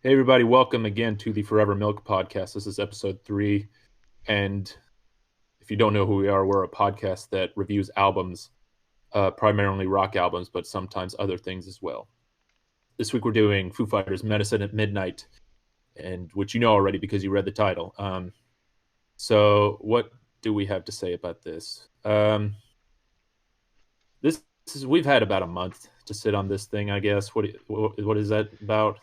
Hey, everybody, welcome again to the Forever Milk podcast. This is episode 3. And if you don't know who we are, we're a podcast that reviews albums, primarily rock albums, but sometimes other things as well. This week we're doing Foo Fighters' Medicine at Midnight, and which you know already because you read the title. So, what do we have to say about this? This is we've had about a month to sit on this thing, I guess. What is that about?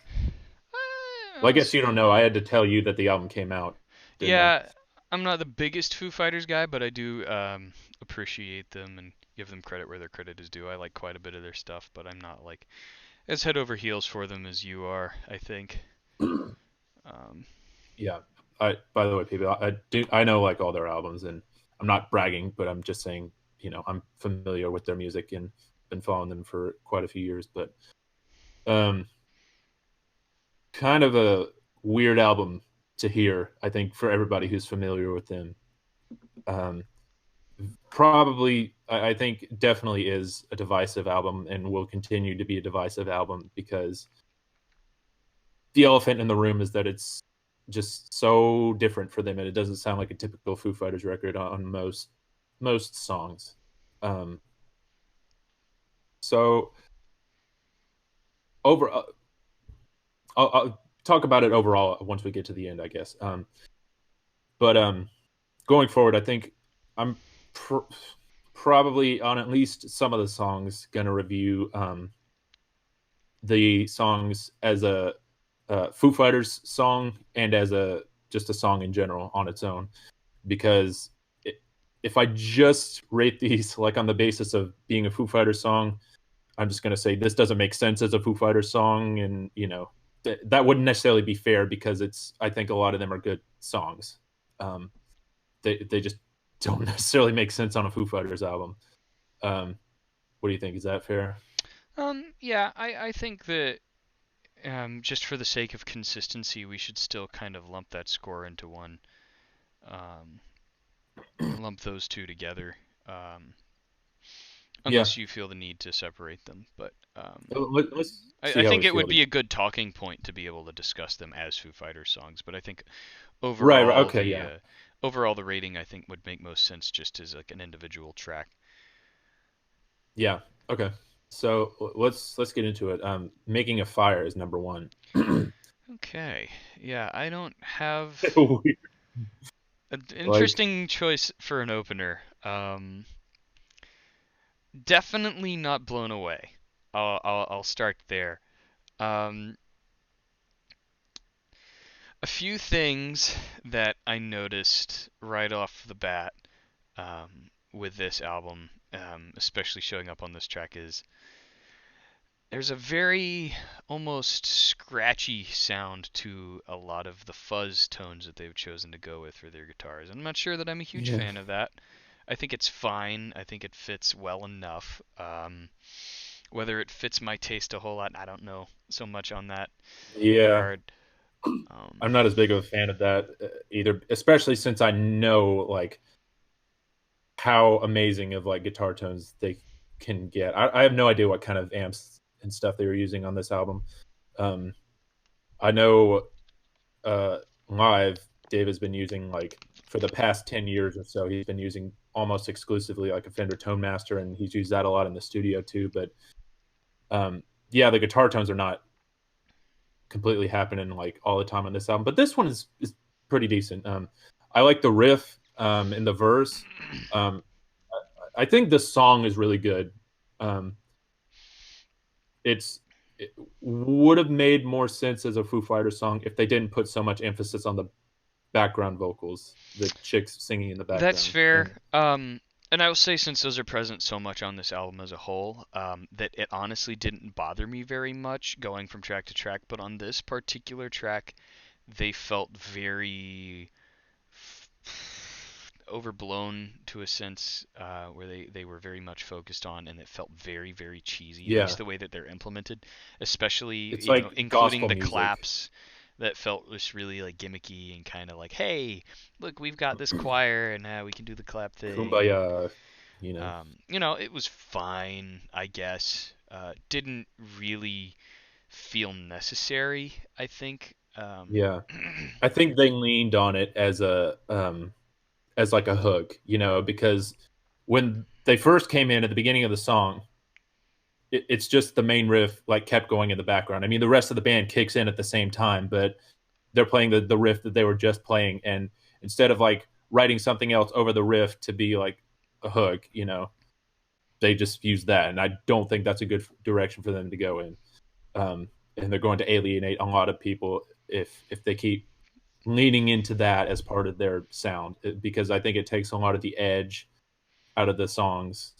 Well, I guess you don't know. I had to tell you that the album came out, didn't I? Yeah, I'm not the biggest Foo Fighters guy, but I do appreciate them and give them credit where their credit is due. I like quite a bit of their stuff, but I'm not like as head over heels for them as you are, I think. Um, Yeah. By the way, people, I know like all their albums, and I'm not bragging, but I'm just saying, I'm familiar with their music and been following them for quite a few years. But um, kind of a weird album to hear, I think, for everybody who's familiar with them. Um, Probably, I think, definitely is a divisive album, and will continue to be a divisive album because the elephant in the room is that it's just so different for them, and it doesn't sound like a typical Foo Fighters record on most songs. Um, so over, I'll talk about it overall once we get to the end, I guess. But going forward, I think I'm pr- probably on at least some of the songs gonna review the songs as a Foo Fighters song and as a just a song in general on its own, because if I just rate these like on the basis of being a Foo Fighters song, I'm just going to say this doesn't make sense as a Foo Fighters song, and that wouldn't necessarily be fair because I think a lot of them are good songs. Um, they just don't necessarily make sense on a Foo Fighters album. Um, what do you think? Is that fair? yeah, I think that just for the sake of consistency, we should still kind of lump that score into one, um, lump those two together. Yeah. Unless you feel the need to separate them. But Let's I see how we think it feel would be together. a good talking point to be able to discuss them as Foo Fighters songs. But I think Right. Right. overall Okay. the Yeah. overall the rating I think would make most sense just as like an individual track. Yeah. Okay. So let's get into it. Making a Fire is number one. Okay, yeah, I don't have an Like, interesting choice for an opener. Definitely not blown away. I'll start there. Um, a few things that I noticed right off the bat with this album, especially showing up on this track, is there's a very almost scratchy sound to a lot of the fuzz tones that they've chosen to go with for their guitars. I'm not sure that I'm a huge yeah, fan of that. I think it's fine. I think it fits well enough. Whether it fits my taste a whole lot, I don't know so much on that yeah. regard. Um, I'm not as big of a fan of that either, especially since I know like how amazing of like guitar tones they can get. I have no idea what kind of amps and stuff they were using on this album. Um, I know uh, live Dave has been using like for the past 10 years or so. He's been using almost exclusively like a Fender Tone Master, and he's used that a lot in the studio too. But um, yeah, the guitar tones are not completely happening like all the time on this album, but this one is pretty decent. I like the riff in the verse. Um, I think this song is really good. Um, it would have made more sense as a Foo Fighters song if they didn't put so much emphasis on the background vocals, the chicks singing in the that's background. fair. And And I will say, since those are present so much on this album as a whole, that it honestly didn't bother me very much going from track to track. But on this particular track, they felt very overblown to a sense where they were very much focused on, and it felt very, very cheesy, at least yeah, the way that they're implemented, especially, it's including gospel the music. claps that felt just really like gimmicky and kind of like, hey, look, we've got this choir and we can do the clap thing. And Kumbaya, you know. it was fine, I guess. Didn't really feel necessary. I think. Yeah. I think they leaned on it as like a hook, because when they first came in at the beginning of the song, it's just the main riff like kept going in the background. I mean, the rest of the band kicks in at the same time, but they're playing the riff that they were just playing, and instead of like writing something else over the riff to be like a hook, they just use that, and I don't think that's a good direction for them to go in. And they're going to alienate a lot of people if they keep leaning into that as part of their sound, because I think it takes a lot of the edge out of the songs,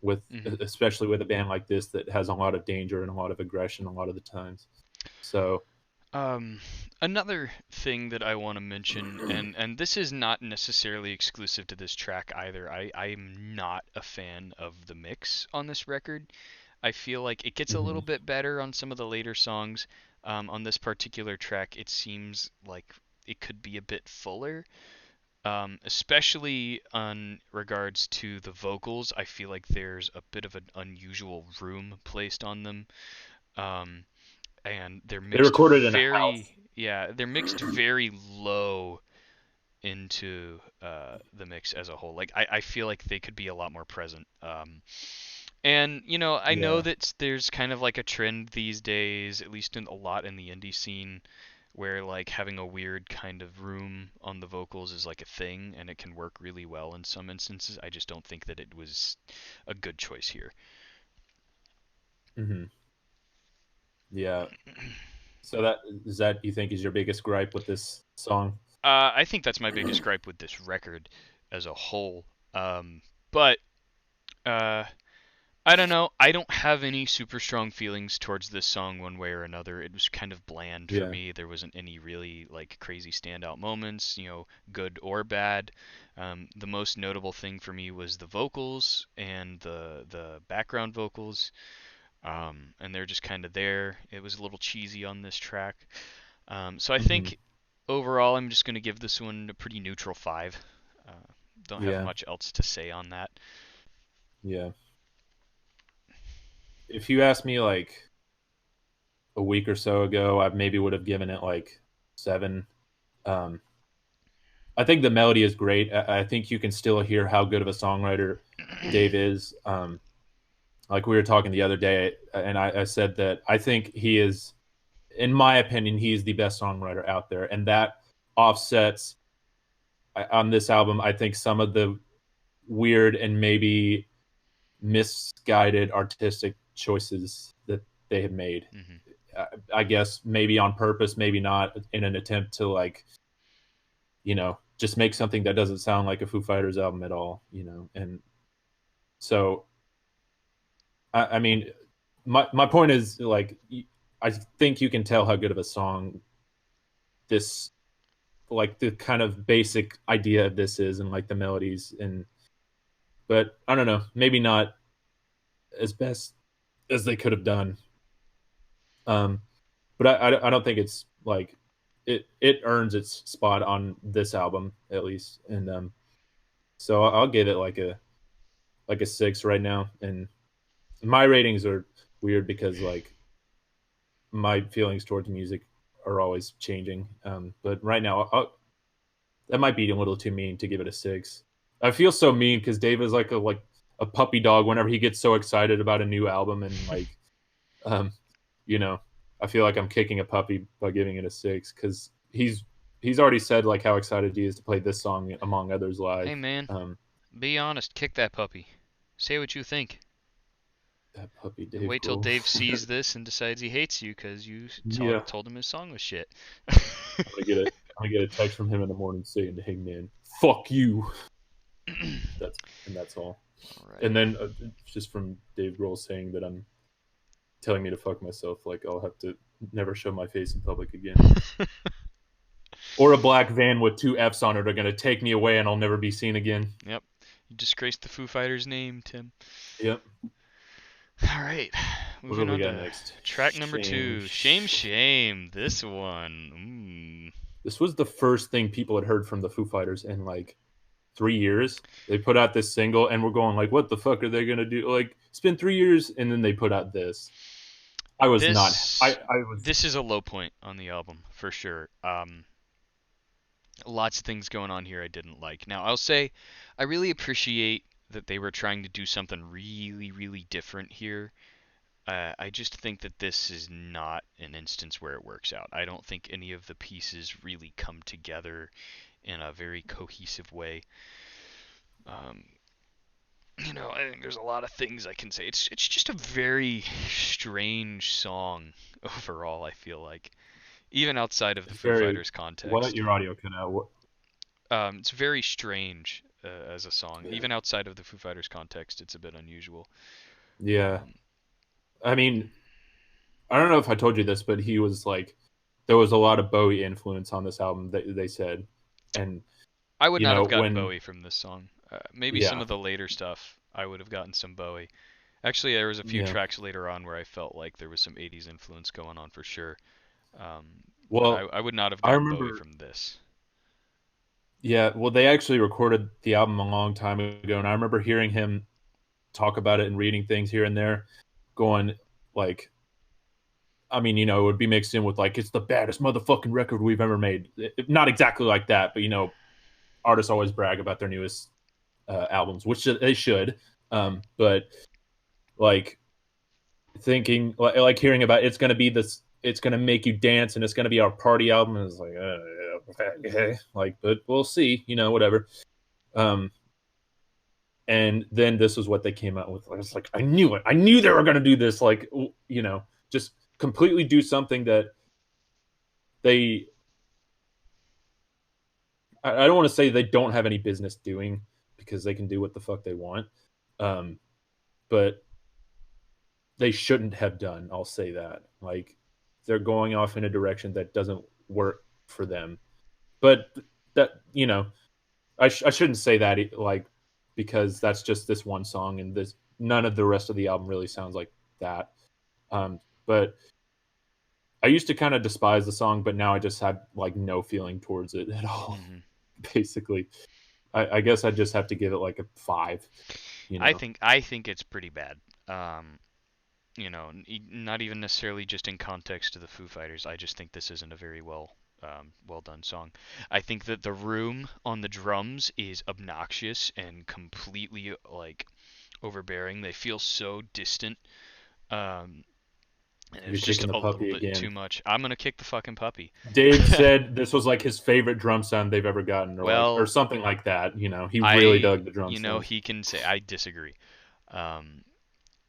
with Mhm. especially with a band like this that has a lot of danger and a lot of aggression a lot of the times. So, Um, Another thing that I want to mention, and this is not necessarily exclusive to this track either. I'm not a fan of the mix on this record. I feel like it gets a little mhm. bit better on some of the later songs. On this particular track, it seems like it could be a bit fuller, especially on regards to the vocals. I feel like there's a bit of an unusual room placed on them. Um, and they're They mixed recorded in a very house. yeah they're mixed very low into the mix as a whole. Like I feel like they could be a lot more present. And I know Yeah. that there's kind of like a trend these days, at least in a lot in the indie scene, where like having a weird kind of room on the vocals is like a thing, and it can work really well in some instances. I just don't think that it was a good choice here. hmm Yeah. So that is that you think is your biggest gripe with this song? I think that's my biggest gripe with this record as a whole. But uh, I don't know. I don't have any super strong feelings towards this song one way or another. It was kind of bland for Yeah. me. There wasn't any really like crazy standout moments, good or bad. The most notable thing for me was the vocals and the background vocals. And they're just kind of there. It was a little cheesy on this track. So I hmm think overall, I'm just going to give this one a pretty neutral 5. Uh, don't have Yeah. much else to say on that. Yeah. If you asked me like a week or so ago, I maybe would have given it like 7. Um, I think the melody is great. I think you can still hear how good of a songwriter Dave is. Like we were talking the other day, and I said that I think he is, in my opinion, he's the best songwriter out there, and that offsets on this album. I think some of the weird and maybe misguided artistic choices that they have made. hmm I guess maybe on purpose, maybe not, in an attempt to like just make something that doesn't sound like a Foo Fighters album at all. And so I mean, my point is like I think you can tell how good of a song this like the kind of basic idea of this is, and like the melodies, but I don't know, maybe not as best as they could have done. Um, but I don't think it's like it earns its spot on this album at least, and so I'll give it like a 6 right now. And my ratings are weird because like my feelings towards music are always changing. But right now, that might be a little too mean to give it a 6. I feel so mean because Dave is like a puppy dog whenever he gets so excited about a new album, and like um, you know, I feel like I'm kicking a puppy by giving it a 6 because he's already said like how excited he is to play this song among others Hey live. man, Um, be honest. Kick that puppy. Say what you think. that puppy And Dave wait till Grohl. Dave sees this and decides he hates you because you Yeah, told him his song was shit. I'm gonna get a text from him in the morning saying, "Hey man, fuck you." That's all. All right. And then just from Dave Grohl saying that I'm telling me to fuck myself, like I'll have to never show my face in public again. Or a black van with 2 F's on it are gonna take me away and I'll never be seen again. Yep. You disgraced the Foo Fighters name, Tim. Yep. All right. What do Moving we on got to next? track number Shame. 2. Shame, shame. This one. This was the first thing people had heard from the Foo Fighters in like 3 years. They put out this single and we're going like, what the fuck are they gonna do? Like, it's been 3 years, and then they put out this. I was not. This I was. this is a low point on the album for sure. Lots of things going on here I didn't like. Now I'll say I really appreciate that they were trying to do something really, really different here. I just think that this is not an instance where it works out. I don't think any of the pieces really come together in a very cohesive way. Um, I think there's a lot of things I can say. It's just a very strange song overall. I feel like even outside of the Foo Very. Fighters What context, your audio cut out? What, it's very strange as a song. yeah. Even outside of the Foo Fighters context, it's a bit unusual. Yeah. Um, I mean, I don't know if I told you this, but he was like, there was a lot of Bowie influence on this album. They said, and I would not have gotten when Bowie from this song. Maybe some yeah, of the later stuff I would have gotten some Bowie. Actually, there was a few yeah. tracks later on where I felt like there was some 80s influence going on for sure. Um, but I, Well, I would not have I gotten Bowie remember. from this. Yeah, well, they actually recorded the album a long time ago, and I remember hearing him talk about it and reading things here and there, going like, I mean, it would be mixed in with like it's the baddest motherfucking record we've ever made. Not exactly like that, but artists always brag about their newest albums, which they should. But like thinking, like hearing about it's going to be this, it's going to make you dance, and it's going to be our party album. And it's like, okay, like, but we'll see, whatever. Um, and then this was what they came out with. I was like, I knew it. I knew they were going to do this. Like, just completely do something that they. I don't want to say they don't have any business doing because they can do what the fuck they want, but they shouldn't have done. I'll say that. Like, they're going off in a direction that doesn't work for them. But that I shouldn't say that like because that's just this one song and this none of the rest of the album really sounds like that. But I used to kind of despise the song, but now I just have like no feeling towards it at all. Hmm. Basically, I guess I just have to give it like a five. You I know, think I think it's pretty bad. Um, not even necessarily just in context to the Foo Fighters. I just think this isn't a very well done song. I think that the room on the drums is obnoxious and completely like overbearing. They feel so distant. Um, and you're it's just kicking the a little puppy bit too again. much. I'm gonna kick the fucking puppy. Dave said this was like his favorite drum sound they've ever gotten, or Well, something like that. He really dug the drum sounds. he can say I disagree. Um,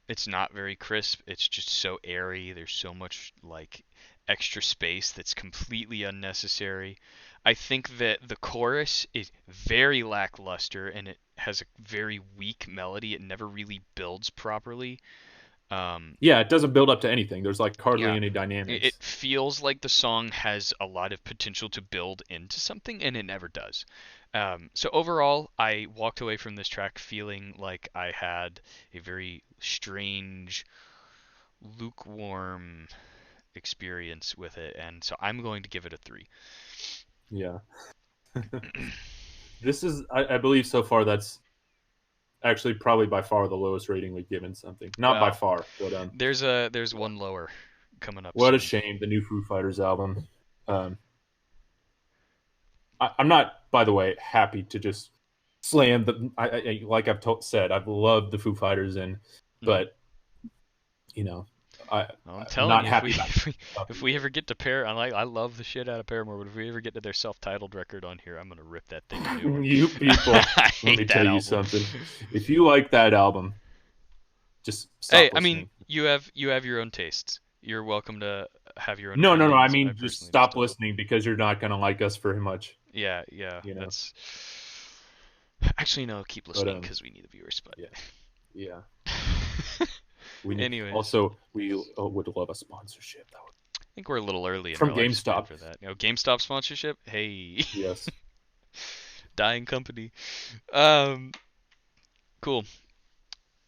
it's not very crisp. It's just so airy. There's so much like extra space that's completely unnecessary. I think that the chorus is very lackluster and it has a very weak melody. It never really builds properly. Um, Yeah, it doesn't build up to anything. There's like hardly yeah, any it dynamics. feels like the song has a lot of potential to build into something, and it never does. So overall, I walked away from this track feeling like I had a very strange, lukewarm experience with it, and so I'm going to give it a three. Yeah. This is, I believe, so far that's actually probably by far the lowest rating we've given something. Not by Well, far, but there's one lower coming up what a soon. shame. The new Foo Fighters album. Um, I'm not, by the way, happy to just slam the. Like said, I've loved the Foo Fighters, Hmm. but you know, I Well, I'm I'm telling not you, happy about if we ever get to I love the shit out of Paramore, but if we ever get to their self-titled record on here, I'm gonna rip that thing a new one. you people. I Let me hate tell that you album. something. If you like that album, just Hey, stop I mean, listening. you have your own tastes. You're welcome to have your own No, no, no. I opinions. I mean, just personally just stop don't. listening because you're not gonna like us very much. Yeah, yeah, You know. that's actually no. Keep But listening because we need the viewers. But yeah, yeah. I We need anyways, also we would love a sponsorship. That would, think we're a little early in our from lifespan GameStop. for that. GameStop sponsorship. Hey, Yes, dying company. Um, cool. we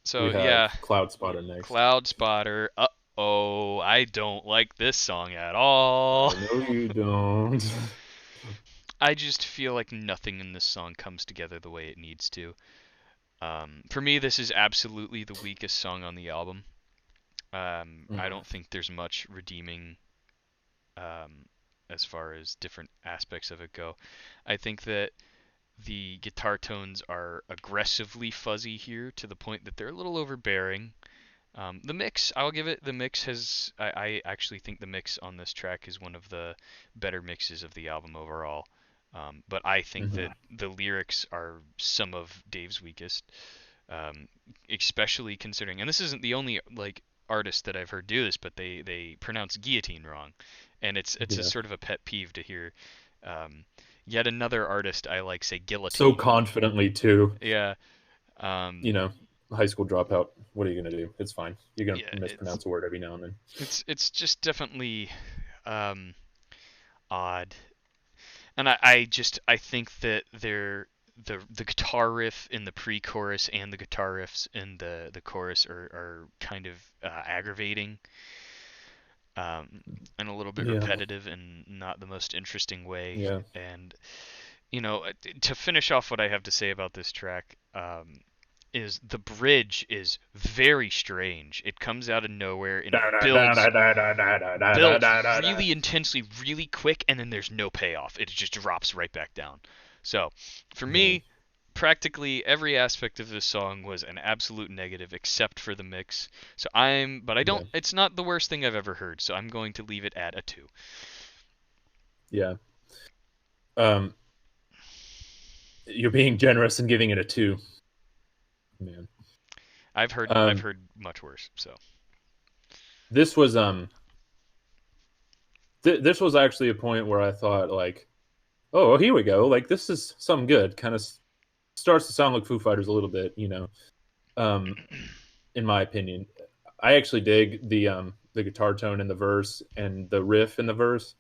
So have yeah, Cloud Spotter next. Cloud Spotter. Oh, I don't like this song at all. I know you don't. I just feel like nothing in this song comes together the way it needs to. For me, this is absolutely the weakest song on the album. I Mhm. don't think there's much redeeming um, as far as different aspects of it go. I think that the guitar tones are aggressively fuzzy here to the point that they're a little overbearing. The mix, I'll give it. The mix has. I actually think the mix on this track is one of the better mixes of the album overall. But I think that Mhm. the lyrics are some of Dave's weakest, um, especially considering. And this isn't the only like artist that I've heard do this, but they pronounce guillotine wrong, and it's a Yeah. sort of a pet peeve to hear. Um, Yet another artist I like say So guillotine. confidently too. Yeah. Um, You know, high school dropout. What are you gonna do? It's fine. You're gonna yeah. mispronounce a word every now and then. It's just definitely um, odd, and I think that the guitar riff in the pre-chorus and the guitar riffs in the chorus are kind of aggravating, and a little bit Yeah. repetitive in not the most interesting way. Yeah. And to finish off what I have to say about this track, is the bridge is very strange. It comes out of nowhere and Da, da, da, builds da, da, da, da, da, da, builds da, da, da. really intensely, really quick, and then there's no payoff. It just drops right back down. So, for Yeah. me, practically every aspect of this song was an absolute negative except for the mix. But I don't, Yeah. it's not the worst thing I've ever heard, so I'm going to leave it at a 2. Yeah. Um, you're being generous and giving it a two, man. I've Um, heard much worse, so. this was this was actually a point where I thought like, oh, well, here we go. Like this is something good. Kind of starts to sound like Foo Fighters a little bit, you know. Um, in my opinion, I actually dig the guitar tone in the verse and the riff in the verse.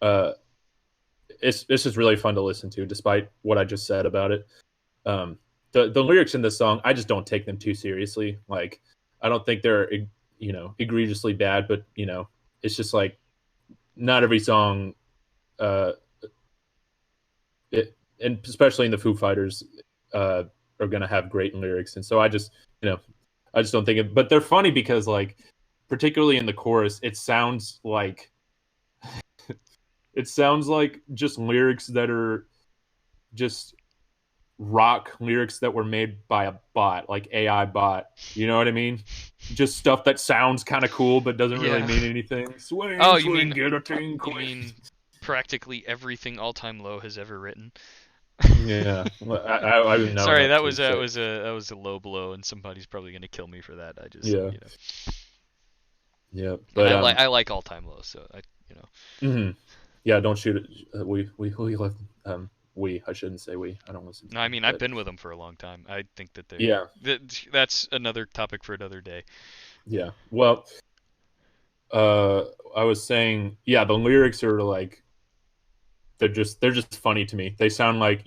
Uh, it's just really fun to listen to, despite what I just said about it. Um, the lyrics in this song, I just don't take them too seriously. Like, I don't think they're egregiously bad, but it's just like not every song, uh, and especially in the Foo Fighters, uh, are gonna have great lyrics. And so you know, I just don't think it. But they're funny because like, particularly in the chorus, it sounds like just lyrics that are just rock lyrics that were made by a bot, like AI bot. You know what I mean? Just stuff that sounds kind of cool but doesn't really Yeah. mean anything. Oh, Swing, swing, get a ting, you queen. mean practically everything All Time Low has ever written? Yeah, well, I didn't know Sorry, enough that to was that say. was a that was a low blow, and somebody's probably gonna kill me for that. Yeah, yeah, And but I like All Time Low, so you know. mhm. Yeah, don't shoot it. We left. I shouldn't say we. I don't listen to No, I them, mean I've but been with them for a long time. I think that yeah, that's another topic for another day. yeah. Well, uh, I was saying, yeah, the lyrics are like they're just funny to me. They sound like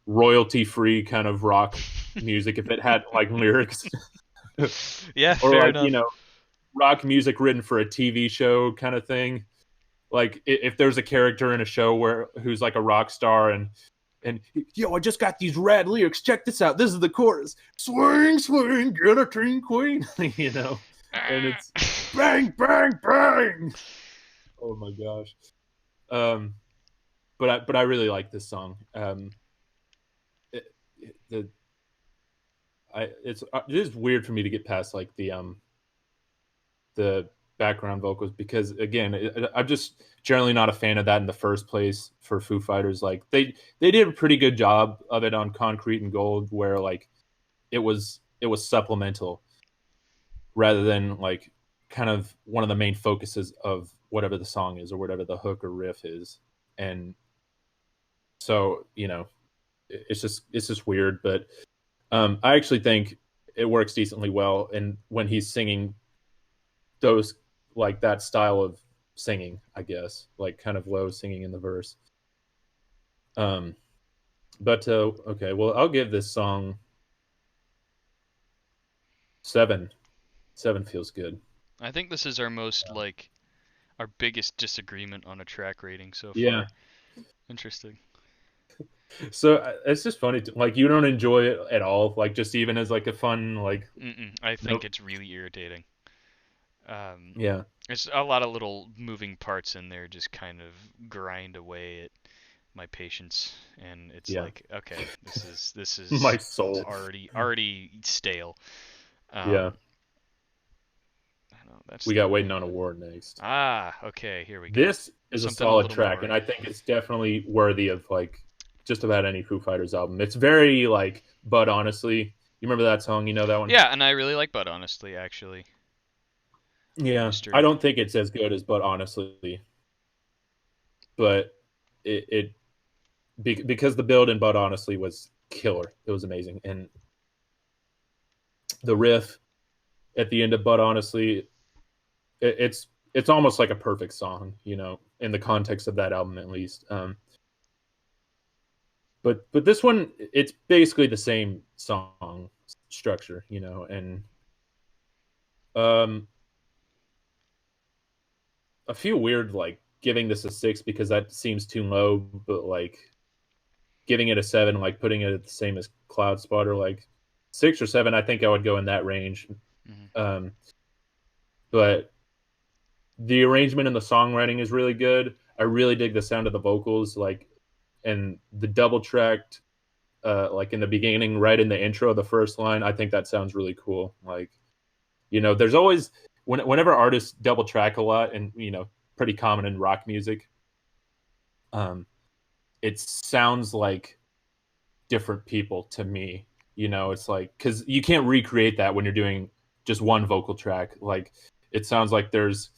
royalty free kind of rock music if it had like lyrics, Yeah, or fair like enough. rock music written for a TV show kind of thing. Like if there's a character in a show who's like a rock star and yo, I just got these rad lyrics. Check this out. This is the chorus. Swing, swing, get a teen queen. And it's bang, bang, bang. Oh my gosh. Um, but I really like this song. It, the it is weird for me to get past like the background vocals because again I'm just generally not a fan of that in the first place for Foo Fighters. Like they did a pretty good job of it on Concrete and Gold where like it was supplemental rather than like kind of one of the main focuses of whatever the song is or whatever the hook or riff is. And so it's just weird, but I actually think it works decently well and when he's singing those like that style of singing, I guess, like kind of low singing in the verse. Um, but okay, well, I'll give this song 7. 7 feels good. I think this is our most like our biggest disagreement on a track rating so Yeah, far. Interesting. So it's just funny. Like you don't enjoy it at all. Like just even as like a fun like Mm-mm, I think nope. it's really irritating. Um, Yeah, there's a lot of little moving parts in there, just kind of grind away at my patience, and it's yeah. like, okay, this My is soul. already stale. Yeah, Um, I don't know, that's we the got Waiting on a War next. okay, here we go. This is a Something a solid little track, more. and I think it's definitely worthy of like just about any Foo Fighters album. It's very like, but honestly, you remember that song? You know that one? Yeah, and I really like Bud, honestly, actually, Yeah, I Mister. don't think it's as good as But Honestly, but because the build in But Honestly was killer. It was amazing, and the riff at the end of But Honestly, it's almost like a perfect song, you know, in the context of that album at least. But this one, it's basically the same song structure, you know, and um, I feel weird like giving this a 6 because that seems too low, but like giving it a 7, like putting it at the same as Cloud Spotter, like 6 or 7, I think I would go in that range. Hmm. Um, but the arrangement and the songwriting is really good. I really dig the sound of the vocals, like and the double tracked, like in the beginning, right in the intro, the first line. I think that sounds really cool. Like you know, there's always whenever artists double track a lot, and you know, pretty common in rock music. Um, it sounds like different people to me. You know, it's like because you can't recreate that when you're doing just one vocal track. Like it sounds like there's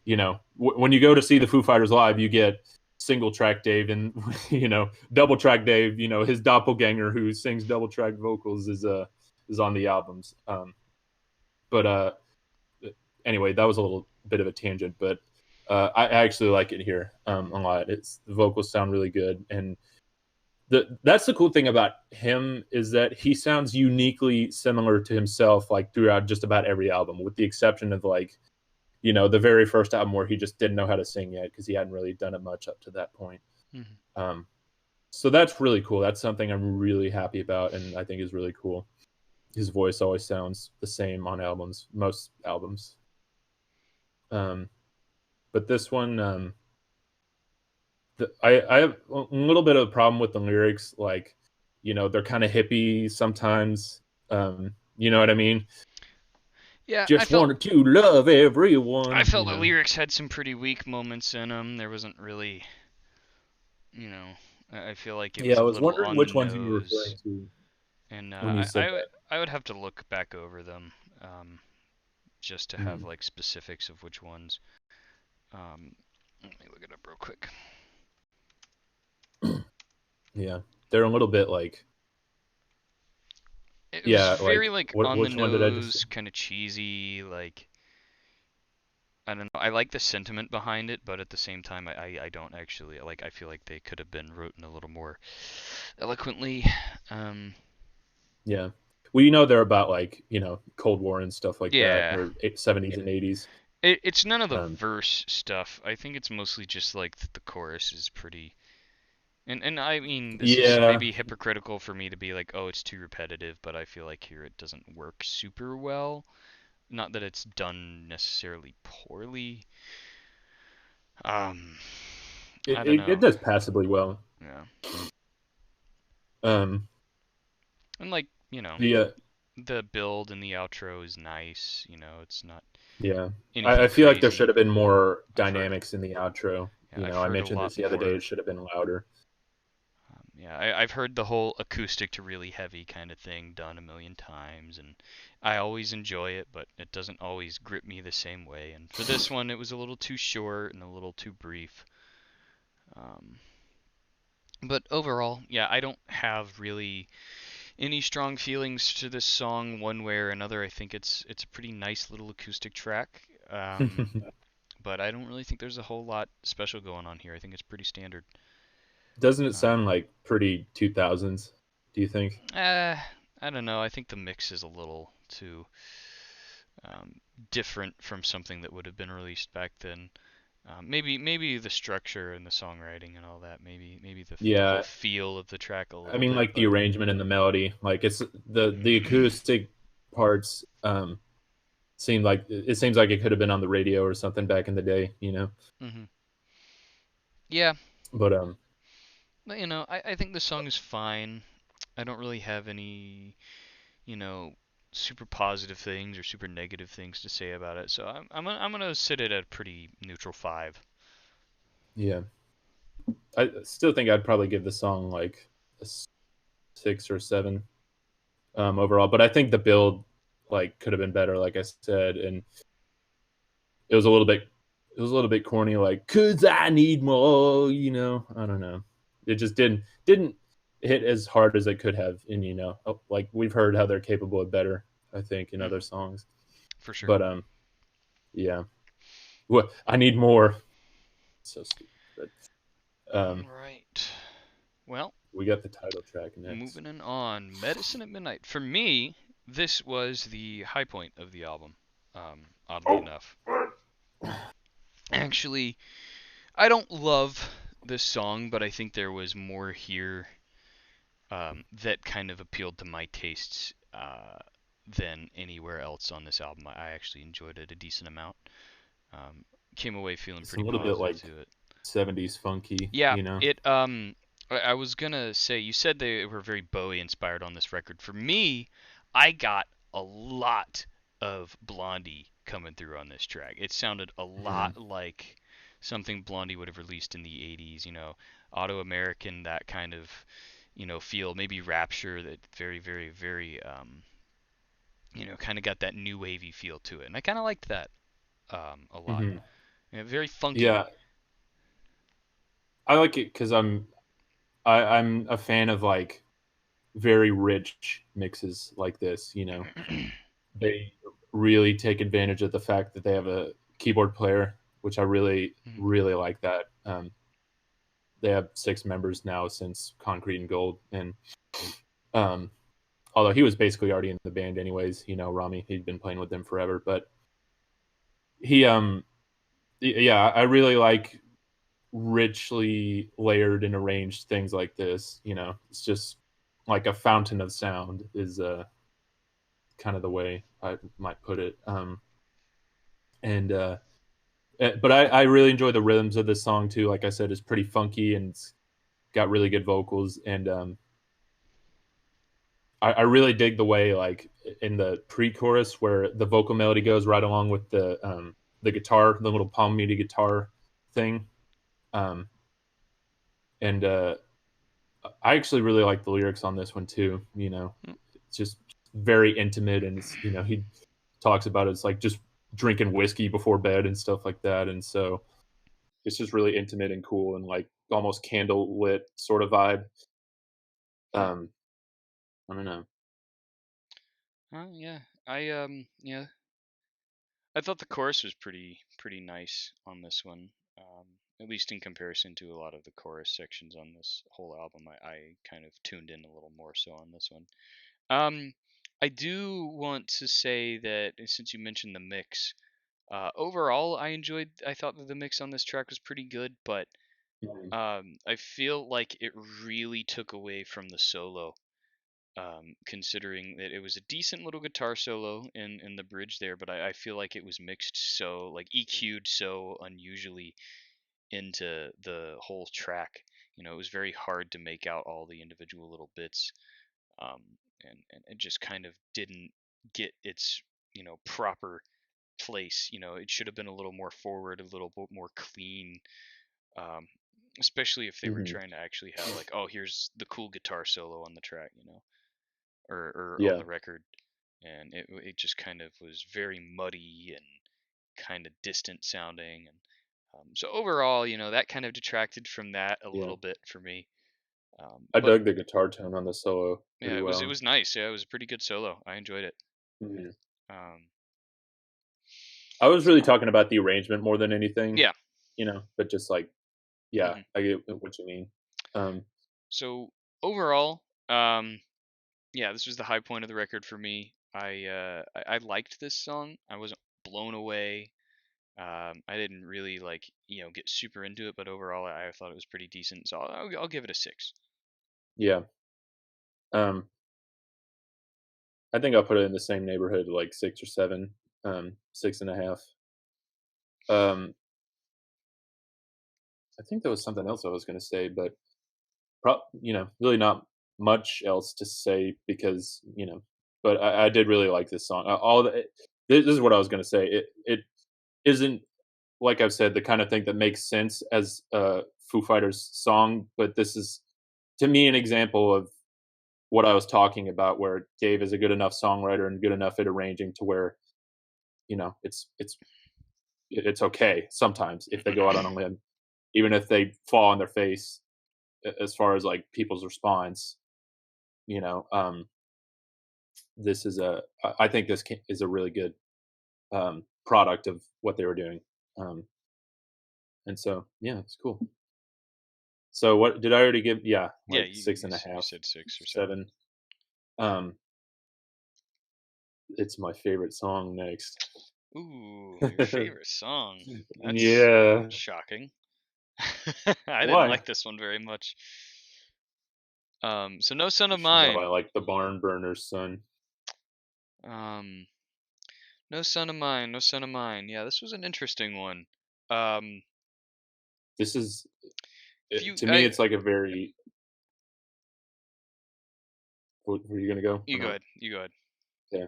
you know when you go to see the Foo Fighters live, you get single track Dave and you know double track Dave. You know his doppelganger who sings double track vocals is on the albums. But anyway, that was a little bit of a tangent, but I actually like it here a lot. It's the vocals sound really good, and that's the cool thing about him is that he sounds uniquely similar to himself, like throughout just about every album, with the exception of like you know the very first album where he just didn't know how to sing yet because he hadn't really done it much up to that point. Hmm. Um, so that's really cool. That's something I'm really happy about, and I think is really cool. His voice always sounds the same on albums, most albums. Um, but this one, I have a little bit of a problem with the lyrics. Like, you know, they're kind of hippie sometimes. You know what I mean? Yeah, Just wanted to love I everyone. felt You the know? lyrics had some pretty weak moments in them. There wasn't really, you know, I feel like it was Yeah, a I was little wondering on the which ones you were referring nose, to and when you said I would have to look back over them, just to that. have like specifics of which ones. Um, let me look it up real quick. Yeah, they're a little bit like, It was yeah, very like like what? on the Which one did I just say? nose, kind of cheesy. Like I don't know. I like the sentiment behind it, but at the same time, I don't actually like. I feel like they could have been written a little more eloquently. Um, Yeah. Well, you know, they're about like you know Cold War and stuff like that, yeah, or 70s and 80s. it's none of the Um, verse stuff. I think it's mostly just like the chorus is pretty. And I mean, this is yeah, maybe hypocritical for me to be like, oh, it's too repetitive, but I feel like here it doesn't work super well. Not that it's done necessarily poorly. Um, I don't it know. does passably well. Yeah. Um, And like, you know, the the build and the outro is nice. It's not Yeah, anything I feel like there should crazy. have been more I've heard, dynamics in the outro. yeah, You I've know, I heard a mentioned lot this the other day. more. It should have been louder. Yeah, I've heard the whole acoustic to really heavy kind of thing done a million times, and I always enjoy it, but it doesn't always grip me the same way. And for this one, it was a little too short and a little too brief. Um, but overall, yeah, I don't have really any strong feelings to this song one way or another. I think it's a pretty nice little acoustic track. But I don't really think there's a whole lot special going on here. I think it's pretty standard. Doesn't it Um, sound like pretty 2000s? Do you think? eh, I don't know. I think the mix is a little too different from something that would have been released back then. Maybe the structure and the songwriting and all that. Maybe the whole Yeah, feel of the track a I little mean, bit, like the but arrangement and the melody, like it's the acoustic parts seem like it seems like it could have been on the radio or something back in the day, you know. hmm yeah. But But, I think the song is fine. I don't really have any you know, super positive things or super negative things to say about it. So I'm gonna sit it at a pretty neutral 5. yeah, I still think I'd probably give the song like a 6 or 7 overall. But I think the build like could have been better, like I said, and it was a little bit it was a little bit corny, like "cause I need more," you know. I don't know. It just didn't hit as hard as it could have, and like we've heard how they're capable of better. I think in other hmm songs, For sure. but yeah. What I need more. So stupid, but All right. Well, we got the title track next. moving on. Medicine at Midnight. For me, this was the high point of the album. Oddly Oh, enough. Actually, I don't love this song, but I think there was more here that kind of appealed to my tastes than anywhere else on this album. I actually enjoyed it a decent amount. Um, Came away feeling it's a pretty little bit positive like to it. '70s funky, Yeah, you know. it I was gonna say you said they were very Bowie inspired on this record. For me, I got a lot of Blondie coming through on this track. It sounded a Hmm. lot like something Blondie would have released in the 80s, Auto American, that kind of, feel, maybe Rapture, that very, very, very kind of got that new wavy feel to it. And I kind of liked that a lot. Hmm. Very funky. Yeah, I like it because I'm a fan of like very rich mixes like this. They really take advantage of the fact that they have a keyboard player, which I really really like that. They have 6 members now since Concrete and Gold, and um, although he was basically already in the band anyways, Rami, he'd been playing with them forever, but he yeah, I really like richly layered and arranged things like this. It's just like a fountain of sound is kind of the way I might put it. And but I really enjoy the rhythms of this song too. Like I said, it's pretty funky and it's got really good vocals. And I really dig the way like in the pre-chorus where the vocal melody goes right along with the guitar, the little palm muted guitar thing. Um, and I actually really like the lyrics on this one too. It's just very intimate, and he talks about it's like just drinking whiskey before bed and stuff like that, and so it's just really intimate and cool and like almost candle lit sort of vibe. Um, I don't know. Yeah. Yeah. I thought the chorus was pretty nice on this one. At least in comparison to a lot of the chorus sections on this whole album, I kind of tuned in a little more so on this one. Um, I do want to say that since you mentioned the mix, overall I thought that the mix on this track was pretty good, but Mhm. I feel like it really took away from the solo. Considering that it was a decent little guitar solo in the bridge there, but I feel like it was mixed so, like, EQ'd so unusually into the whole track. It was very hard to make out all the individual little bits, um, and it just kind of didn't get its proper place. It should have been a little more forward, a little bit more clean. Um, Especially if they were Mhm. trying to actually have, like, oh, here's the cool guitar solo on the track, or on Yeah. the record, and it just kind of was very muddy and kind of distant sounding, and so overall, that kind of detracted from that a Yeah. little bit for me. I But dug the guitar tone on the solo yeah, pretty it well. was nice. Yeah, it was a pretty good solo. I enjoyed it. Mhm. Um, I was really talking about the arrangement more than anything, yeah. but just like, yeah, hmm I get what you mean. Um, So overall, yeah, this was the high point of the record for me. I liked this song. I wasn't blown away. I didn't really like get super into it, but overall I thought it was pretty decent. So I'll give it a 6. Yeah. Um, I think I'll put it in the same neighborhood, like 6 or 7, 6.5. Um, I think there was something else I was going to say, but really not much else to say because But I did really like this song. This is what I was going to say. It isn't, like I've said, the kind of thing that makes sense as a Foo Fighters song, but this is, to me, an example of what I was talking about, where Dave is a good enough songwriter and good enough at arranging to where it's okay sometimes if they go out on a limb, even if they fall on their face as far as like people's response. You know, this is I think is a really good product of what they were doing, um, and so yeah, it's cool. So what did I already give? Yeah, Yeah, like six and a you half, said 6 or 7. 7. Um, it's my favorite song next. Ooh, your favorite song. That's Yeah. shocking. I didn't Why? like this one very much. So No Son of You should know I Mine. like the Barn Burners, son. Um, No Son of Mine, No Son of Mine. Yeah, this was an interesting one. Um, This is if you, to me, it's like a very. Were you gonna go or you go not? ahead, you go ahead. Yeah.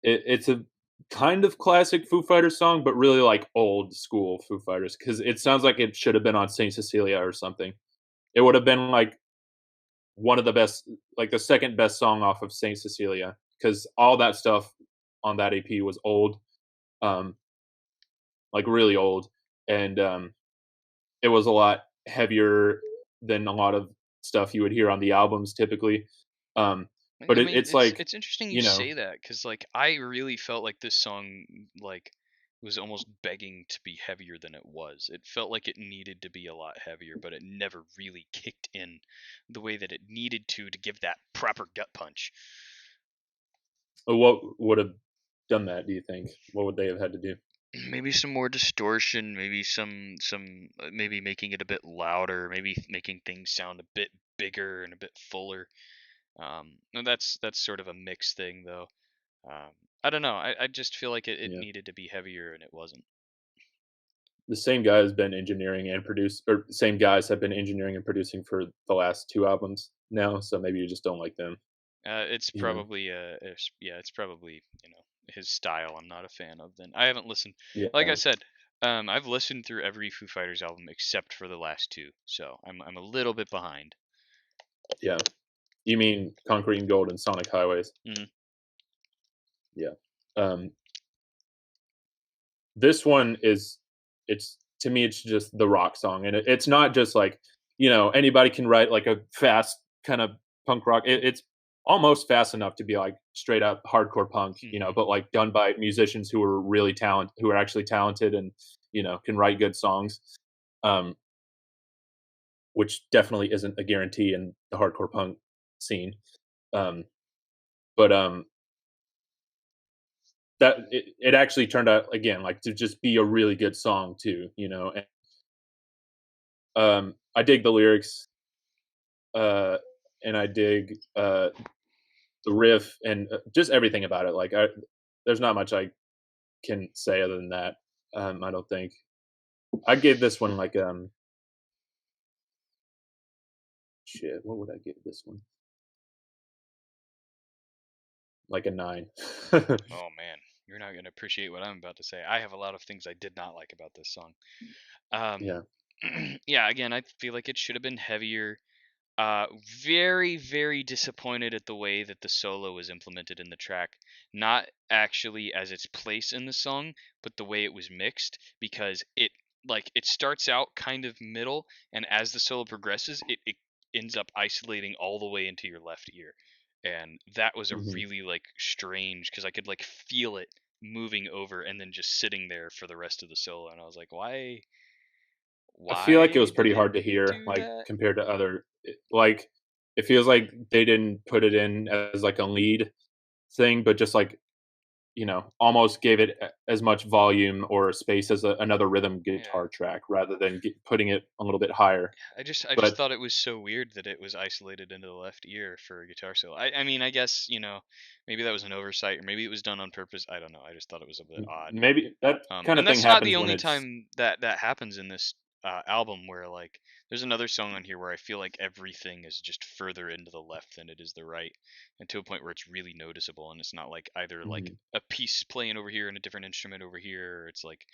It's a kind of classic Foo Fighters song, but really like old school Foo Fighters because it sounds like it should have been on Saint Cecilia or something. It would have been like one of the best, like the second best song off of Saint Cecilia, because all that stuff on that EP was old, um, like really old, and it was a lot heavier than a lot of stuff you would hear on the albums typically. Um, but I mean, it's like, it's interesting you you know, say that because like I really felt like this song like was almost begging to be heavier than it was. It felt like it needed to be a lot heavier, but it never really kicked in the way that it needed to give that proper gut punch. what would have done that? Do you think? What would they have had to do? Maybe some more distortion, maybe maybe making it a bit louder, maybe making things sound a bit bigger and a bit fuller. And that's sort of a mixed thing though. Um, I don't know. I just feel like it Yeah. needed to be heavier and it wasn't. The same guy has been engineering and produce, or same guys have been engineering and producing for the last 2 albums now, so maybe you just don't like them, It's you know? probably yeah, it's probably his style. I'm not a fan of. Then I haven't listened. Like I Yeah, said, I've listened through every Foo Fighters album except for the last two, so I'm a little bit behind. yeah. You mean Concrete and Gold and Sonic Highways? Hmm. Yeah. Um, this one is, it's, to me, it's just the rock song, and it's not just like, anybody can write like a fast kind of punk rock. It's almost fast enough to be like straight up hardcore punk, Hmm. but like done by musicians who are who are actually talented and can write good songs. Um, which definitely isn't a guarantee in the hardcore punk scene. Um, but that it actually turned out again like to just be a really good song too, And, I dig the lyrics, uh, and I dig the riff and just everything about it. Like, there's not much I can say other than that. I don't think I gave this one like shit. What would I give this one? Like a 9. Oh man, you're not gonna appreciate what I'm about to say. I have a lot of things I did not like about this song. Um, Yeah. yeah, again, I feel like it should have been heavier. Uh, very, very disappointed at the way that the solo was implemented in the track. Not actually as its place in the song, but the way it was mixed, because it starts out kind of middle, and as the solo progresses, it ends up isolating all the way into your left ear. And that was a Hmm. really like strange because I could like feel it moving over and then just sitting there for the rest of the solo, and I was like, I feel like it why was did pretty it hard to hear, do like, that? compared to other like, it feels like they didn't put it in as, like, a lead thing, but just, like, almost gave it as much volume or space as another rhythm Yeah. guitar track rather than putting it a little bit higher. I just But thought it was so weird that it was isolated into the left ear for a guitar solo. I mean, I guess, maybe that was an oversight or maybe it was done on purpose. I don't know. I just thought it was a bit odd. maybe that kind And of thing that's not the happens when only it's time that happens in this album where like there's another song on here where I feel like everything is just further into the left than it is the right, and to a point where it's really noticeable. And it's not like either like Mhm. a piece playing over here and a different instrument over here, or it's like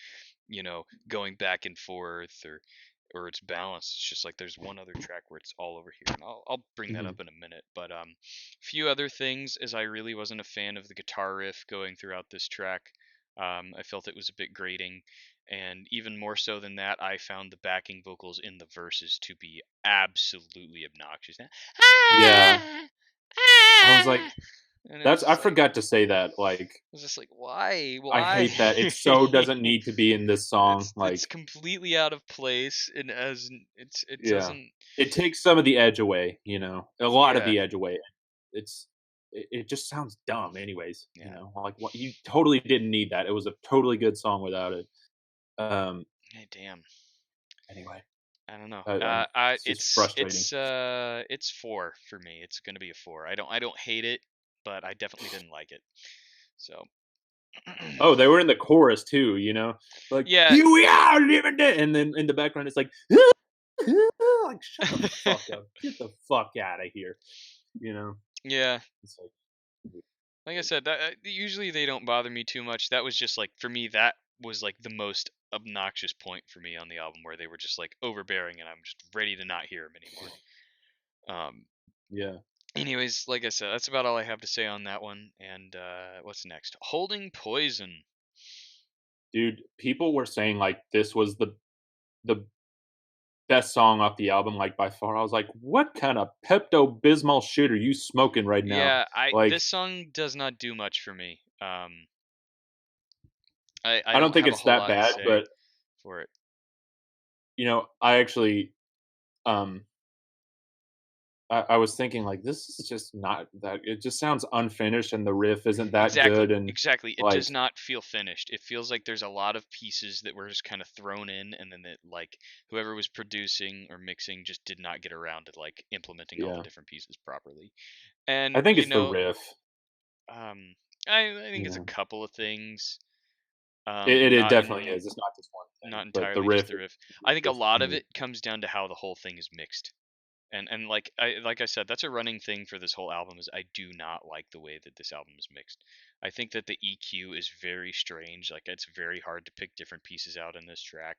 going back and forth, or it's balanced. It's just like there's one other track where it's all over here, and I'll bring that Mhm. up in a minute. But few other things, as I really wasn't a fan of the guitar riff going throughout this track. I felt it was a bit grating, and even more so than that, I found the backing vocals in the verses to be absolutely obnoxious. Yeah, Ah, I was like, ah, and it was I just like, forgot to say that. Like, why, I why? hate that. It so doesn't need to be in this song. It's Like, completely out of place, and as it yeah, doesn't. it takes some of the edge away. A lot of Yeah, the edge away. It's it just sounds dumb, anyways. yeah. Like what you totally didn't need that. It was a totally good song without it. Um. Hey, damn. Anyway, I don't know. it's just frustrating. It's 4 for me. It's gonna be a 4. I don't hate it, but I definitely didn't like it. So Oh, they were in the chorus too. Like yeah, here we are living it, and then in the background it's like, like shut the fuck up, get the fuck out of here. You know, yeah. it's like, Like I said, that usually they don't bother me too much. That was just like for me. That was like the most obnoxious point for me on the album, where they were just like overbearing, and I'm just ready to not hear them anymore. Um. yeah, Anyways, like I said, that's about all I have to say on that one. And what's next? Holding Poison. dude. People were saying like this was the best song off the album, like by far. I was like, what kind of Pepto Bismol shit are you smoking right now? Yeah, I this Like, song does not do much for me. I I don't don't think have a it's whole that lot to bad, say but for it. I actually um I was thinking like this is just not that. It just sounds unfinished, and the riff isn't that Exactly, good, and exactly. It does like not feel finished. It feels like there's a lot of pieces that were just kind of thrown in, and then that like whoever was producing or mixing just did not get around to like implementing all the yeah, different pieces properly. I And think it's the riff. um, I think it's a Yeah, couple of things. it Not definitely in is. It's not just one thing, not but the entirely just riff the riff. is I think a just lot of me. it comes down to how the whole thing is mixed. And like I said, that's a running thing for this whole album is I do not like the way that this album is mixed. I think that the EQ is very strange. Like it's very hard to pick different pieces out in this track.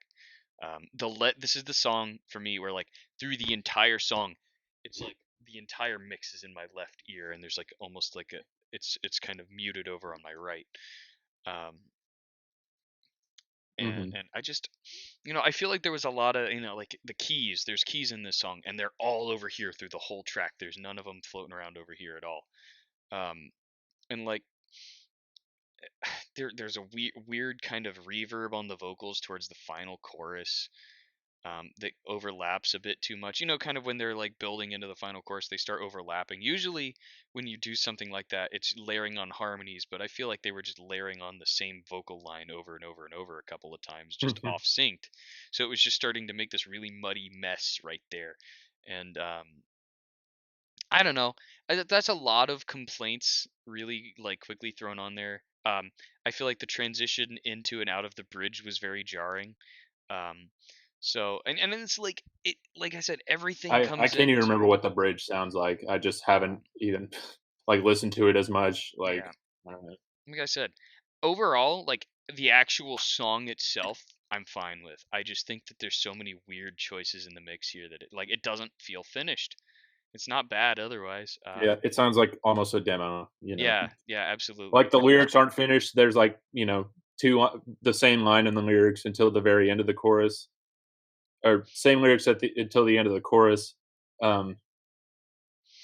This is the song for me where like through the entire song, it's like the entire mix is in my left ear, and there's like almost like a it's kind of muted over on my right. Um, and Hmm. and I just I feel like there was a lot of like the keys. There's keys in this song, and they're all over here through the whole track. There's none of them floating around over here at all. Um, and like there's a weird kind of reverb on the vocals towards the final chorus, that overlaps a bit too much. Kind of when they're like building into the final chorus, they start overlapping. Usually, when you do something like that, it's layering on harmonies, but I feel like they were just layering on the same vocal line over and over and over a couple of times, just off synced. So it was just starting to make this really muddy mess right there. And I don't know. That's a lot of complaints, really like quickly thrown on there. I feel like the transition into and out of the bridge was very jarring. um, so and then it's like like I said, everything I comes can't even remember into what the bridge sounds like. I just haven't even like listened to it as much. Like, yeah. I don't know. Like I said, overall, like the actual song itself, I'm fine with. I just think that there's so many weird choices in the mix here that it doesn't feel finished. It's not bad otherwise. Yeah, it sounds like almost a demo. Yeah, yeah, absolutely. Like the lyrics aren't finished. There's like two the same line in the lyrics until the very end of the chorus, or same lyrics until the end of the chorus. Um,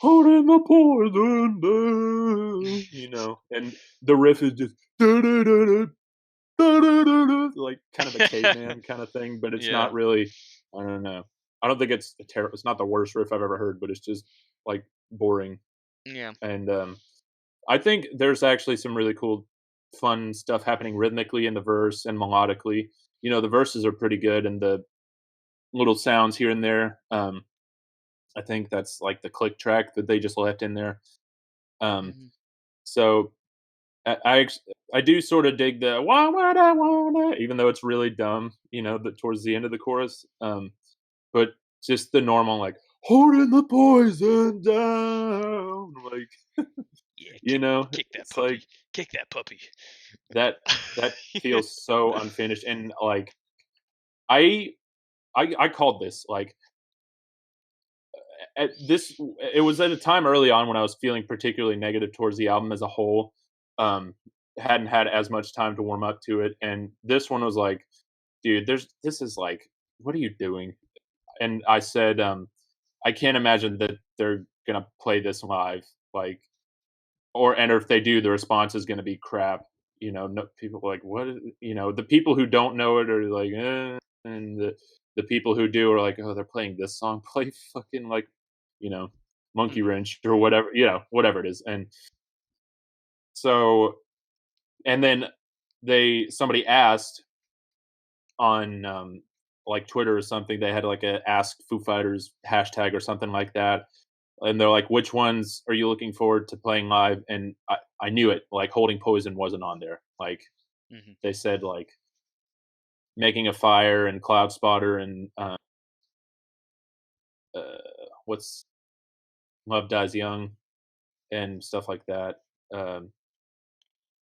Holding the poison, and the riff is just like kind of a caveman kind of thing, but it's Yeah, not really. I don't know. I don't think it's it's not the worst riff I've ever heard, but it's just like boring. yeah, And I think there's actually some really cool fun stuff happening rhythmically in the verse and melodically. The verses are pretty good, and the little sounds here and there. I think that's like the click track that they just left in there. Um, Mhm. so I do sort of dig the "Why would I wanna," even though it's really dumb, towards the end of the chorus. But just the normal like holding the poison down, like Yeah, you know, kick that it's like puppy, kick that puppy. that that feels so unfinished, and like I I called this like at this it was at a time early on when I was feeling particularly negative towards the album as a whole. Um, hadn't had as much time to warm up to it, and this one was like, dude, this is like, what are you doing? And I said, I can't imagine that they're gonna play this live, like, and if they do, the response is gonna be crap. No, people are like, what? The people who don't know it are like, and the people who do are like, oh, they're playing this song. Play fucking like, you know, Monkey Mhm. Wrench or whatever, whatever it is. And so, and then somebody asked on like Twitter or something. They had like a Ask Foo Fighters hashtag or something like that, and they're like, "Which ones are you looking forward to playing live?" And I knew it. Like, Holding Poison wasn't on there. Like, Mhm. they said like Making a Fire and Cloud Spotter and what's Love Dies Young and stuff like that. Um,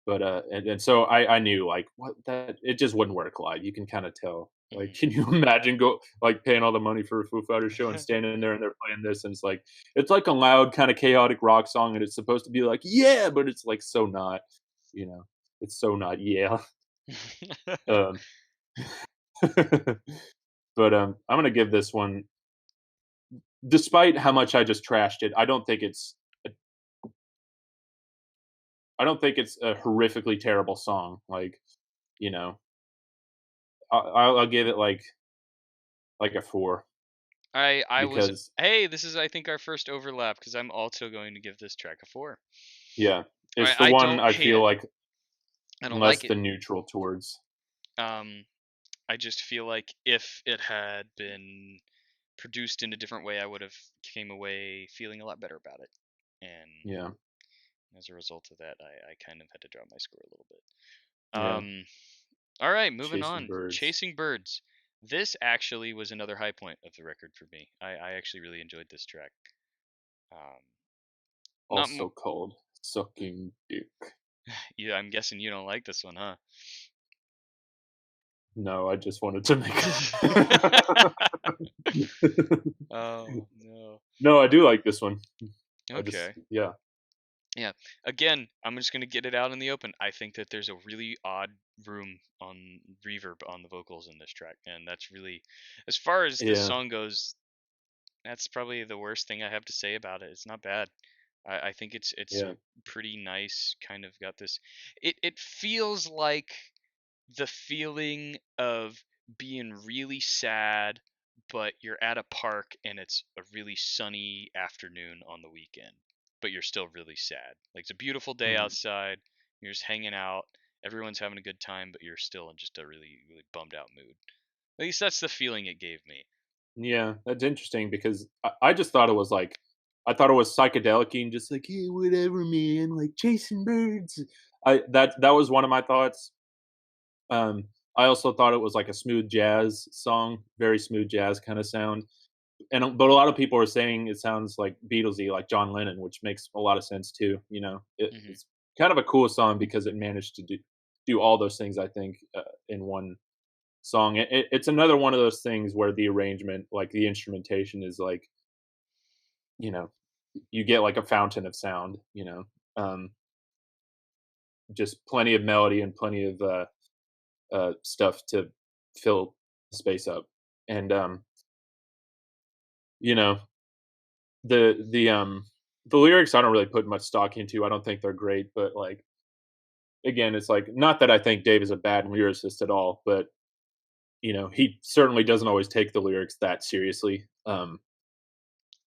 but and so I knew like what that it just wouldn't work live. You can kind of tell. Like, Mhm. can you imagine like paying all the money for a Foo Fighters show and standing there and they're playing this and it's like a loud kind of chaotic rock song and it's supposed to be like yeah, but it's like so not. You know, it's so not. Yeah. Um, but I'm gonna give this one, despite how much I just trashed it. I don't think it's a horrifically terrible song. Like, you know, I'll give it like a 4 I was because hey, this is I think our first overlap because I'm also going to give this track a 4. yeah, it's the I one don't I hate feel it. like I don't less like it. than neutral towards. Um, I just feel like if it had been produced in a different way, I would have came away feeling a lot better about it. And Yeah, as a result of that, I kind of had to drop my score a little bit. yeah, All right, moving chasing on. birds. Chasing Birds. This actually was another high point of the record for me. I actually really enjoyed this track. Um, not mo- Also called sucking dick. yeah, I'm guessing you don't like this one, huh? No, I just wanted to make. Oh no. No, I do like this one. I just Okay. yeah, Yeah. Again, I'm just gonna get it out in the open. I think that there's a really odd room on reverb on the vocals in this track, and that's really, as far as the yeah, song goes, that's probably the worst thing I have to say about it. It's not bad. I think it's yeah. pretty nice. Kind of got this. It feels like the feeling of being really sad, but you're at a park and it's a really sunny afternoon on the weekend, but you're still really sad. Like it's a beautiful day Mhm. outside, you're just hanging out, everyone's having a good time, but you're still in just a really, really bummed out mood. At least that's the feeling it gave me. Yeah, that's interesting because I just thought it was like I thought it was psychedelic and just like, "Hey, whatever, man, like chasing birds." That was one of my thoughts. Um, I also thought it was like a smooth jazz song, very smooth jazz kinda sound, but a lot of people are saying it sounds like Beatlesy, like John Lennon, which makes a lot of sense too, you know? Hmm. It's kind of a cool song because it managed to do all those things, I think, in one song. It's another one of those things where the arrangement, like the instrumentation, is like you know you get like a fountain of sound. Um, just plenty of melody and plenty of stuff to fill the space up, and you know the lyrics I don't really put much stock into. I don't think they're great, but like again, it's like not that I think Dave is a bad lyricist at all, but he certainly doesn't always take the lyrics that seriously.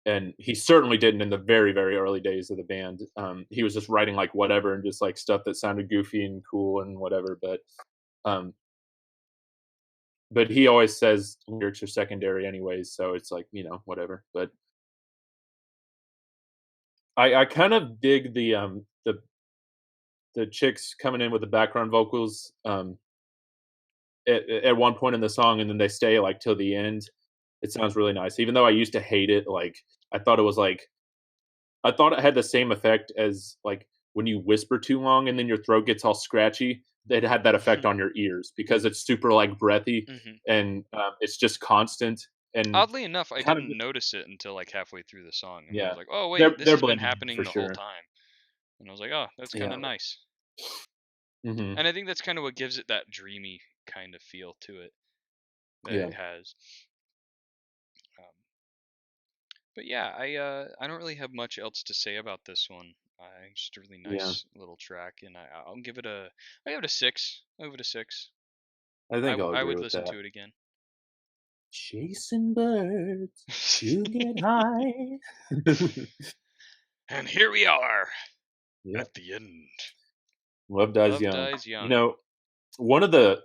and he certainly didn't in the very very early days of the band. He was just writing like whatever and just like stuff that sounded goofy and cool and whatever. Um, but he always says lyrics are secondary anyways, so it's like whatever. But I kind of dig the chicks coming in with the background vocals at one point in the song, and then they stay like till the end. It sounds really nice, even though I used to hate it. Like I thought it was like I thought it had the same effect as, like, when you whisper too long and then your throat gets all scratchy. It had that effect on your ears because it's super, like, breathy Hmm. and, it's just constant and Oddly enough, I kind of didn't notice it until like halfway through the song, and I yeah. was like, "Oh wait, this They're has been blending in happening for the whole sure. time." And I was like, "Oh, that's kind Yeah. of nice." Mhm. And I think that's kind of what gives it that dreamy kind of feel to it that Yeah. it has. Um, but yeah, I don't really have much else to say about this one. Just a really Yeah. nice little track, and I give it a six. I give it a six. I think I'll I agree would with listen that. to it again. Chasing birds to get high. And here we are Yeah. at the end. Love dies Love young. dies You young. know, one of the,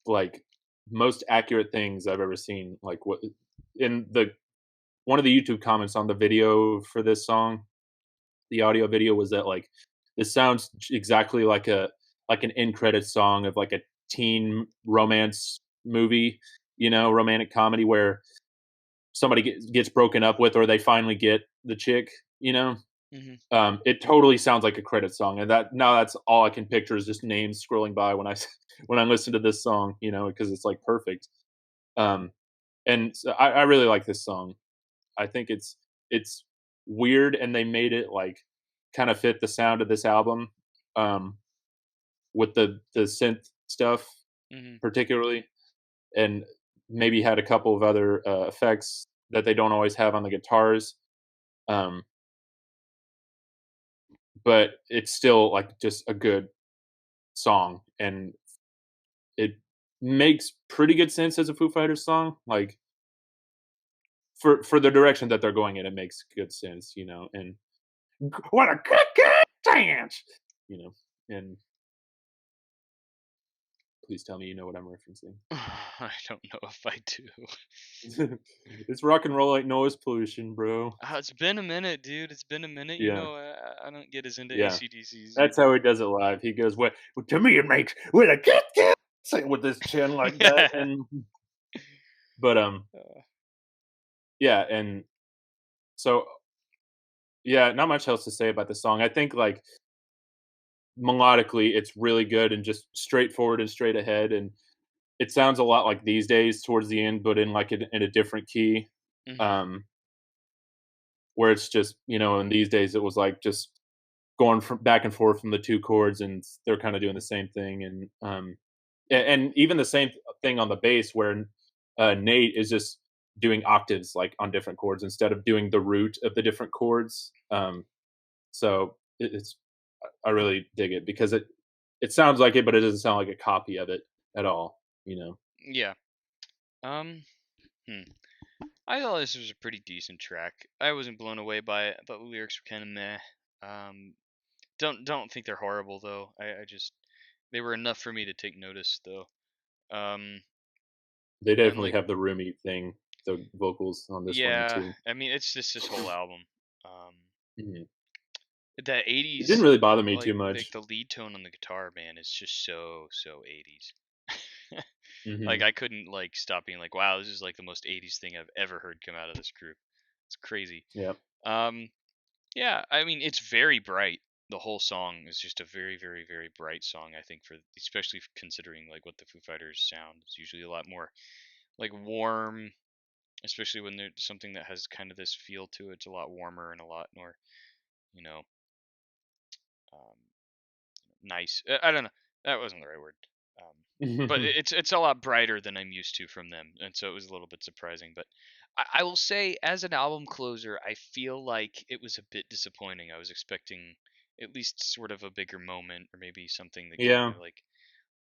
like, most accurate things I've ever seen, like, what in the one of the YouTube comments on the video for this song, the audio video was that like this sounds exactly like an end credits song of like a teen romance movie, romantic comedy where somebody gets broken up with or they finally get the chick, you know. Hmm. It totally sounds like a credit song, and that now that's all I can picture is just names scrolling by when I when I listen to this song, because it's like perfect. Um, and so I really like this song. I think it's weird, and they made it like kind of fit the sound of this album, um, with the synth stuff Hmm. particularly, and maybe had a couple of other effects that they don't always have on the guitars. Um, but it's still like just a good song, and it makes pretty good sense as a Foo Fighters song. Like for the direction that they're going in, it makes good sense, and what a good dance, you know. And please tell me you know what I'm referencing. I don't know if I do. It's rock and roll like noise pollution, bro. It's been a minute, dude. It's been a minute. You Yeah, know, I don't get as into yeah. ACDC as you That's how he does it live. He goes, well, to me, it makes with a good with his chin like do. that, and but yeah, and so yeah, not much else to say about the song. I think like melodically, it's really good and just straightforward and straight ahead, and it sounds a lot like these days towards the end, but in like in a different key. Hmm. Um, where it's just in these days it was like just going from back and forth from the two chords, and they're kind of doing the same thing, and and even the same thing on the bass where Nate is just doing octaves like on different chords instead of doing the root of the different chords. So it's I really dig it because it sounds like it, but it doesn't sound like a copy of it at all. Yeah. Um. Hmm. I thought this was a pretty decent track. I wasn't blown away by it. I thought the lyrics were kind of meh. Um. Don't think they're horrible though. I just they were enough for me to take notice though. Um. They And definitely like have the roomy thing, the vocals on this one yeah, too. I mean it's just this whole album. Um. Mhm. That It didn't 80s, really bother me too like much. the lead tone on the guitar, man, is just so 80s. Like Hmm. I couldn't like stop being like, wow, this is like the most 80s thing I've ever heard come out of this group. It's crazy. Yeah. Um, yeah, I mean it's very bright. The whole song is just a very bright song. I think for especially considering like what the Foo Fighters sound. It's usually a lot more like warm, especially when there's something that has kind of this feel to it. It's a lot warmer and a lot more, you know, um, nice. I don't know. That wasn't the right word. Um, but it's a lot brighter than I'm used to from them, and so it was a little bit surprising. But I will say, as an album closer, I feel like it was a bit disappointing. I was expecting at least sort of a bigger moment, or maybe something that kind Yeah. of like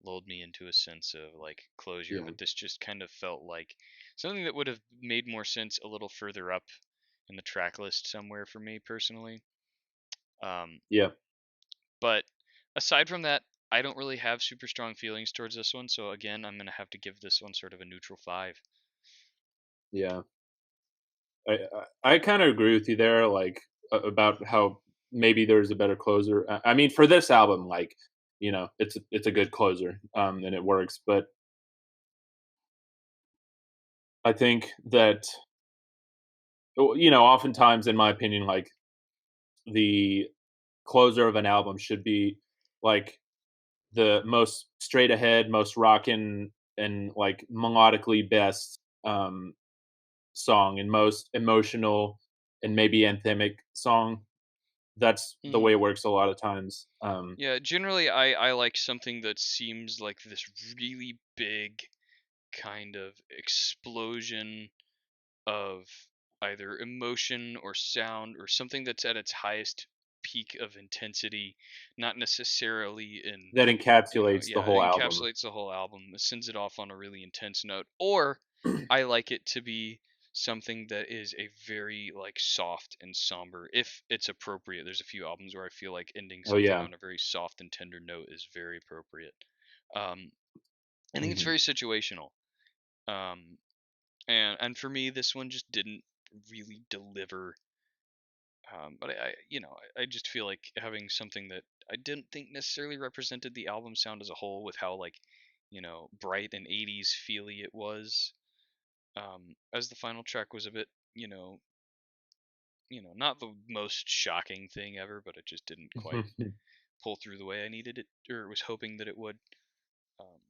lulled me into a sense of like closure. Yeah. But this just kind of felt like something that would have made more sense a little further up in the track list somewhere for me personally. Um, Yeah, but aside from that, I don't really have super strong feelings towards this one. So again, I'm gonna have to give this one sort of a neutral 5. yeah. I kind of agree with you there, like about how maybe there's a better closer. I mean, for this album, like it's a good closer, and it works. But I think that oftentimes, in my opinion, like the closer of an album should be like the most straight ahead, most rockin' and like melodically best song and most emotional and maybe anthemic song. That's the way it works a lot of times. Yeah, generally I like something that seems like this really big kind of explosion of either emotion or sound or something that's at its highest peak of intensity, not necessarily in, That encapsulates the yeah, whole it album. encapsulates the whole album, it sends it off on a really intense note. Or I like it to be something that is a very like soft and somber if it's appropriate. There's a few albums where I feel like ending Oh, something yeah. on a very soft and tender note is very appropriate. Um, I think it's Mhm. very situational. Um, and for me, this one just didn't really deliver. But I just feel like having something that I didn't think necessarily represented the album sound as a whole, with how like, bright and 80s feely it was. As the final track was a bit, you know, not the most shocking thing ever, but it just didn't quite pull through the way I needed it or was hoping that it would. Um,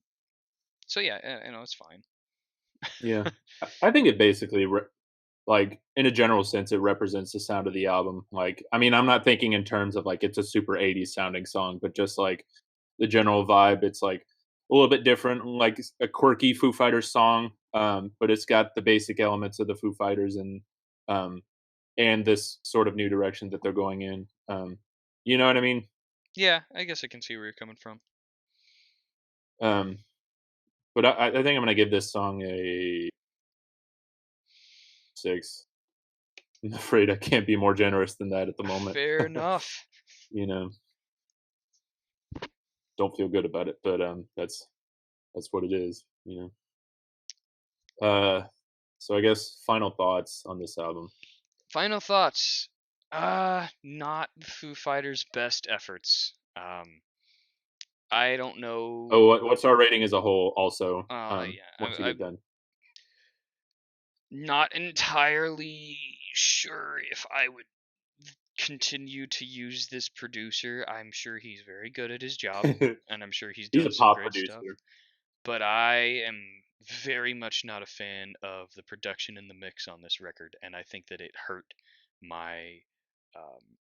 so yeah, it's fine. Yeah. I think it basically like, in a general sense, it represents the sound of the album. Like, I mean, I'm not thinking in terms of, like, it's a super '80s sounding song, but just, like, the general vibe, it's, like, a little bit different, like, a quirky Foo Fighters song, but it's got the basic elements of the Foo Fighters um, and this sort of new direction that they're going in. You know what I mean? Yeah, I guess I can see where you're coming from. Um, but I think I'm gonna give this song a 6. I'm afraid I can't be more generous than that at the moment. Fair enough. You know, don't feel good about it, but that's what it is. So I guess final thoughts on this album. Final thoughts. Not the Foo Fighters' best efforts. I don't know. Oh, what's our rating as a whole? Also, Yeah, once you I'm get done. not entirely sure if I would continue to use this producer. I'm sure he's very good at his job, and I'm sure he's He's a done some pop great stuff. producer. But I am very much not a fan of the production in the mix on this record, and I think that it hurt my um,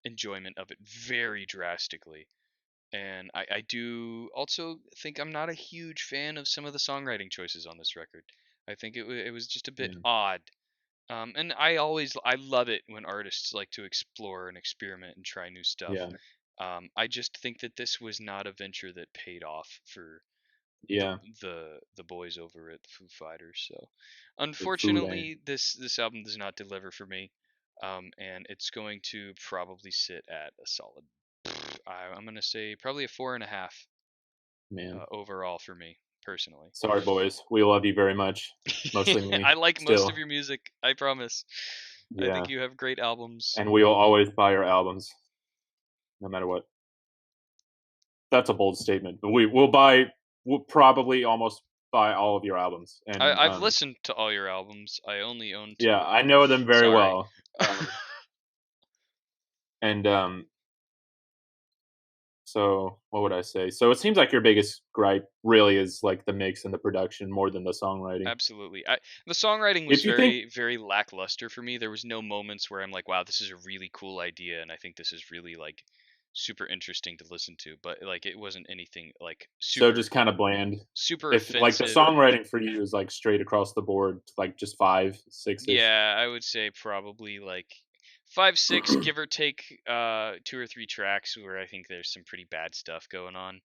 enjoyment of it very drastically. And I do also think I'm not a huge fan of some of the songwriting choices on this record. I think it was just a bit Yeah, odd. And I love it when artists like to explore and experiment and try new stuff. yeah, I just think that this was not a venture that paid off for the yeah. the boys over at the Foo Fighters. So, The food and unfortunately, this album does not deliver for me, and it's going to probably sit at a solid. I'm gonna say probably a 4.5 man. overall for me personally. Sorry, boys. We love you very much. Mostly I me, like most of still. your music. I promise. I think Yeah, you have great albums. and we'll always buy your albums, no matter what. That's a bold statement, but we'll probably almost buy all of your albums, and I've listened to all your albums. I only own yeah, two of I them. know them very Sorry. well. And So what would I say? So it seems like your biggest gripe really is like the mix and the production more than the songwriting. Absolutely. The songwriting was If you think very, very lackluster for me. There was no moments where I'm like, wow, this is a really cool idea, and I think this is really like super interesting to listen to. But like, it wasn't anything like so, super, just kind of bland. super If like the offensive. songwriting for you is like straight across the board, like just 5, 6 ish. Yeah, I would say probably like 5, 6, give or take, 2 or 3 tracks where I think there's some pretty bad stuff going on.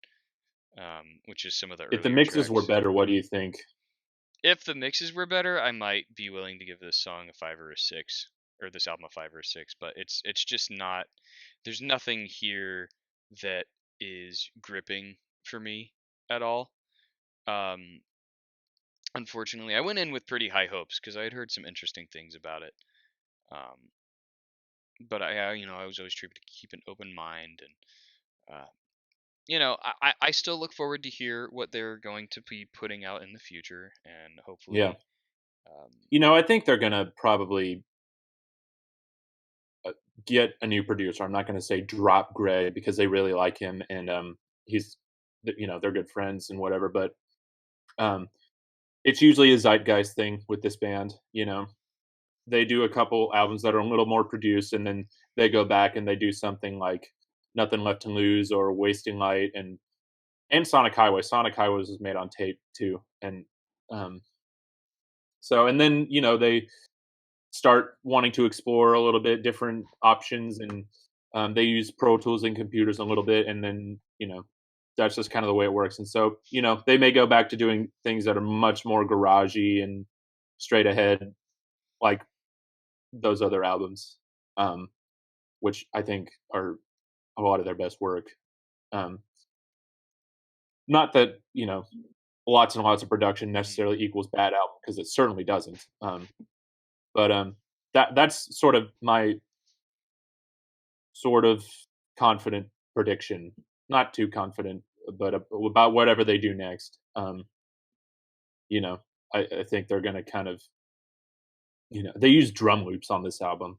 Which is some of the If the earlier mixes were tracks. better, what do you think? if the mixes were better, I might be willing to give this song a 5 or a 6, or this album a 5 or a 6, but it's just not, there's nothing here that is gripping for me at all. Um Unfortunately, I went in with pretty high hopes because I had heard some interesting things about it. Um but I was always trying to keep an open mind, and I still look forward to hear what they're going to be putting out in the future, and Yeah. hopefully, um, I think they're gonna probably uh, get a new producer. I'm not gonna say drop Greg because they really like him and he's they're good friends and whatever. But um, it's usually a zeitgeist thing with this band. They do a couple albums that are a little more produced, and then they go back and they do something like Nothing Left to Lose or Wasting Light and Sonic Highway. Sonic Highway was made on tape too, and um, and then they start wanting to explore a little bit different options, and they use Pro Tools and computers a little bit, and then that's just kind of the way it works. And so they may go back to doing things that are much more garagey and straight ahead, like those other albums, um, which I think are a lot of their best work. Um, Not that lots and lots of production mhm. necessarily equals bad album, because it certainly doesn't. But that's sort of my sort of confident prediction. Not too confident, but about whatever they do next. You know, I think they're going to kind of they use drum loops on this album.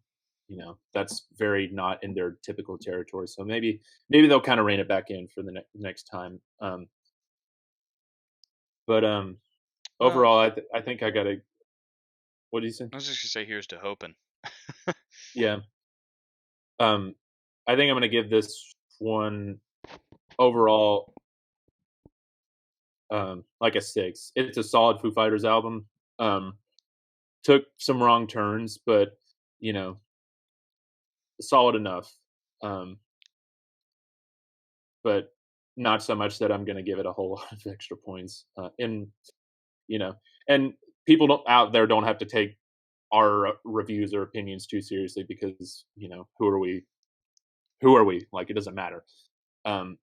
That's very not in their typical territory. So maybe they'll kind of rein it back in for the next time. But Well, overall, I think I got to. What do you say? I was just gonna say, here's to hoping. Yeah. Um, I think I'm going to give this one overall like a 6. It's a solid Foo Fighters album. Um, Took some wrong turns, but you know, solid enough. Um, but not so much that I'm going to give it a whole lot of extra points. And you know, and people out there don't have to take our reviews or opinions too seriously, because who are we? Who are we? Like, it doesn't matter. Um,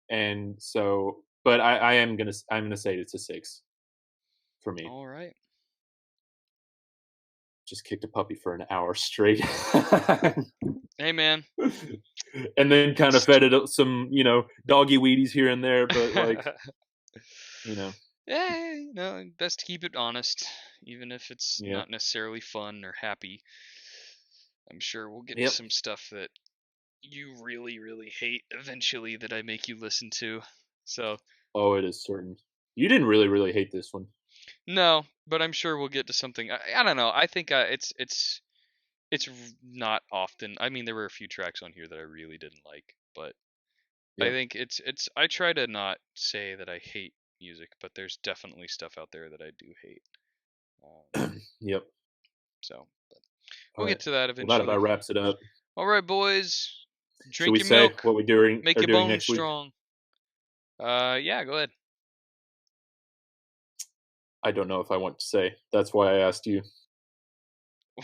and so, but I'm gonna say it's a 6 for me. All right. Just kicked a puppy for an hour straight. Hey, man. And then kind of fed it some, doggy Wheaties here and there, but like, you know, Yeah, best to keep it honest, even if it's yeah, not necessarily fun or happy. I'm sure we'll get to yep. some stuff that you really, really hate eventually that I make you listen to. So, Oh, it is certain. You didn't really, really hate this one. no, but I'm sure we'll get to something. I don't know. I think it's not often. I mean, there were a few tracks on here that I really didn't like, but I Yep, think it's. I try to not say that I hate music, but there's definitely stuff out there that I do hate. Um, yep. so, but All we'll right. get to that Well, that eventually. about wraps it up. All right, boys, Should drink we your say milk, what we doing make are your doing bones next week? strong. Yeah, go ahead. I don't know if I want to say. That's why I asked you.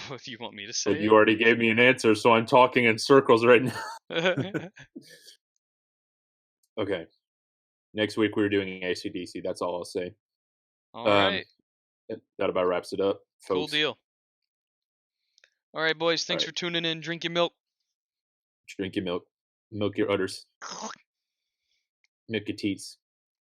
What, you want me to But say you already gave me an answer, so I'm talking in circles right now. it? Okay. Next week we're doing AC/DC. That's all I'll say. All Um, right, that about wraps it up, cool folks. deal. All right, boys, All thanks right. for tuning in. Drink your milk. Drink your milk. Milk your udders. Milk your teats.